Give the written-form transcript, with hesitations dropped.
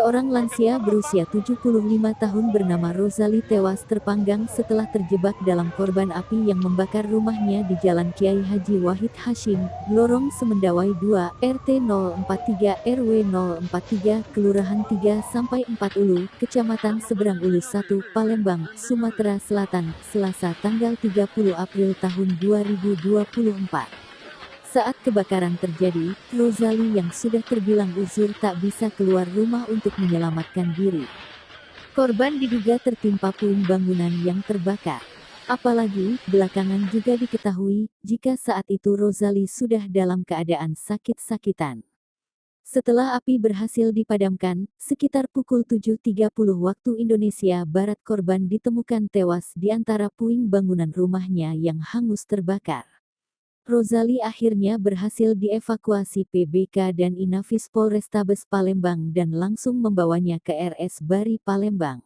Seorang lansia berusia 75 tahun bernama Rozali tewas terpanggang setelah terjebak dalam korban api yang membakar rumahnya di Jalan Kiai Haji Wahid Hasyim, Lorong Semendawai 2, RT 043 RW 043, Kelurahan 3-4 Ulu, Kecamatan Seberang Ulu 1, Palembang, Sumatera Selatan, Selasa tanggal 30 April tahun 2024. Saat kebakaran terjadi, Rozali yang sudah terbilang uzur tak bisa keluar rumah untuk menyelamatkan diri. Korban diduga tertimpa puing bangunan yang terbakar. Apalagi, belakangan juga diketahui, jika saat itu Rozali sudah dalam keadaan sakit-sakitan. Setelah api berhasil dipadamkan, sekitar pukul 7.30 waktu Indonesia Barat korban ditemukan tewas di antara puing bangunan rumahnya yang hangus terbakar. Rozali akhirnya berhasil dievakuasi PBK dan Inafis Polrestabes Palembang dan langsung membawanya ke RS Bari Palembang.